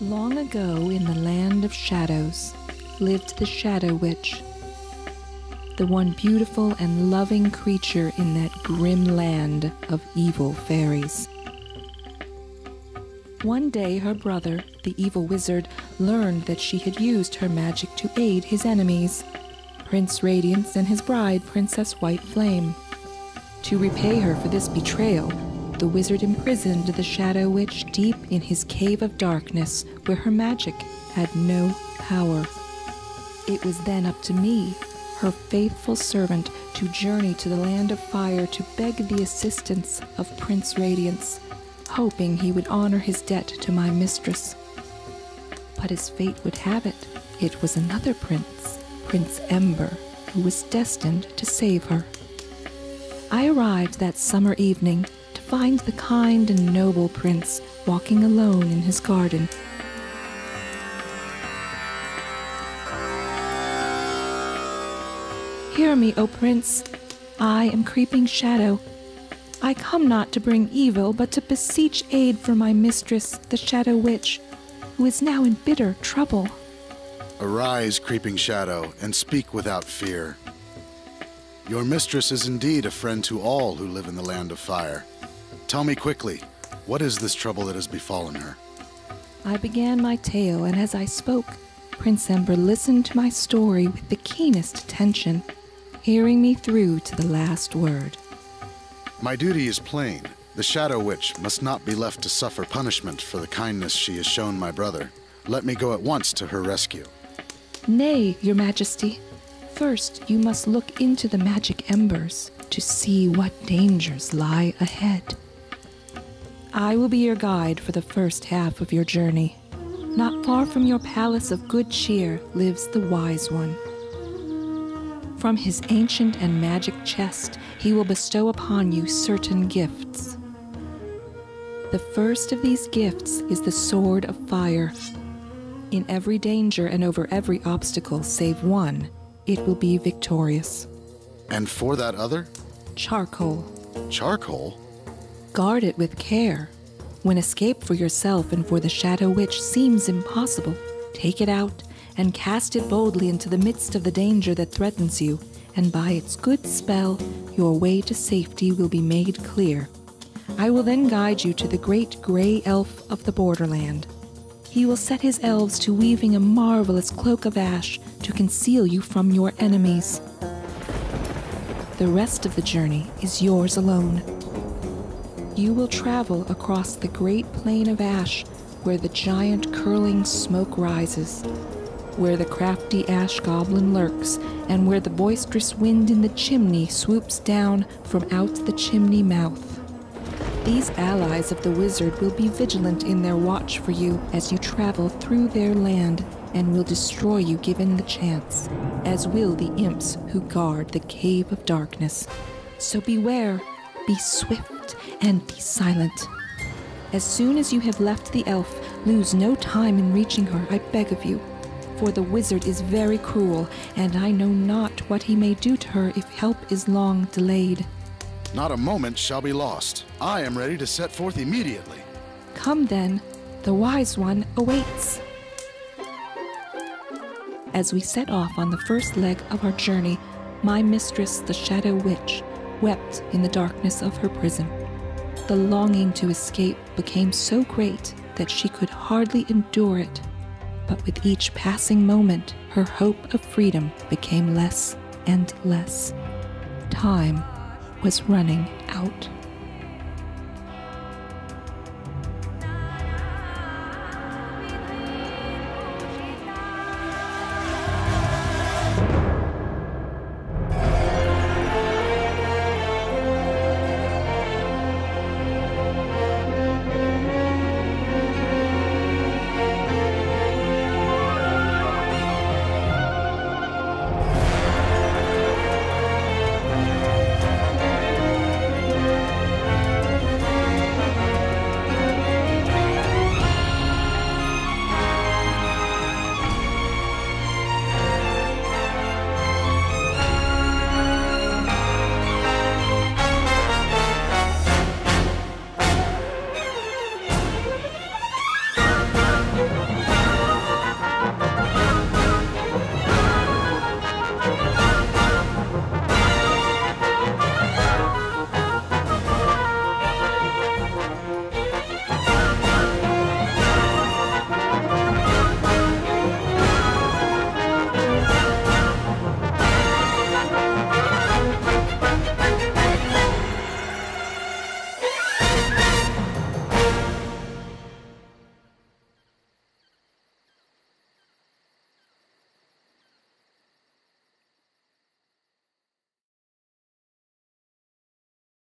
Long ago, in the land of shadows, lived the Shadow Witch, the one beautiful and loving creature in that grim land of evil fairies. One day, her brother, the evil wizard, learned that she had used her magic to aid his enemies, Prince Radiance and his bride, Princess White Flame. To repay her for this betrayal, the wizard imprisoned the Shadow Witch deep in his cave of darkness, where her magic had no power. It was then up to me, her faithful servant, to journey to the land of fire to beg the assistance of Prince Radiance, hoping he would honor his debt to my mistress. But as fate would have it, it was another prince, Prince Ember, who was destined to save her. I arrived that summer evening to find the kind and noble prince walking alone in his garden. Hear me, O Prince. I am Creeping Shadow. I come not to bring evil, but to beseech aid for my mistress, the Shadow Witch, who is now in bitter trouble. Arise, Creeping Shadow, and speak without fear. Your mistress is indeed a friend to all who live in the land of fire. Tell me quickly, what is this trouble that has befallen her? I began my tale, and as I spoke, Prince Ember listened to my story with the keenest attention, hearing me through to the last word. My duty is plain. The Shadow Witch must not be left to suffer punishment for the kindness she has shown my brother. Let me go at once to her rescue. Nay, Your Majesty. First, you must look into the magic embers to see what dangers lie ahead. I will be your guide for the first half of your journey. Not far from your palace of good cheer lives the Wise One. From his ancient and magic chest, he will bestow upon you certain gifts. The first of these gifts is the Sword of Fire. In every danger and over every obstacle save one, it will be victorious. And for that other? Charcoal. Charcoal? Guard it with care. When escape for yourself and for the Shadow Witch seems impossible, take it out and cast it boldly into the midst of the danger that threatens you, and by its good spell, your way to safety will be made clear. I will then guide you to the great gray elf of the borderland. He will set his elves to weaving a marvelous cloak of ash to conceal you from your enemies. The rest of the journey is yours alone. You will travel across the great plain of ash where the giant curling smoke rises, where the crafty ash goblin lurks, and where the boisterous wind in the chimney swoops down from out the chimney mouth. These allies of the wizard will be vigilant in their watch for you as you travel through their land, and will destroy you given the chance, as will the imps who guard the cave of darkness. So beware, be swift, and be silent. As soon as you have left the elf, lose no time in reaching her, I beg of you, for the wizard is very cruel, and I know not what he may do to her if help is long delayed. Not a moment shall be lost. I am ready to set forth immediately. Come then, the Wise One awaits. As we set off on the first leg of our journey, my mistress, the Shadow Witch, wept in the darkness of her prison. The longing to escape became so great that she could hardly endure it. But with each passing moment, her hope of freedom became less and less. Time was running out.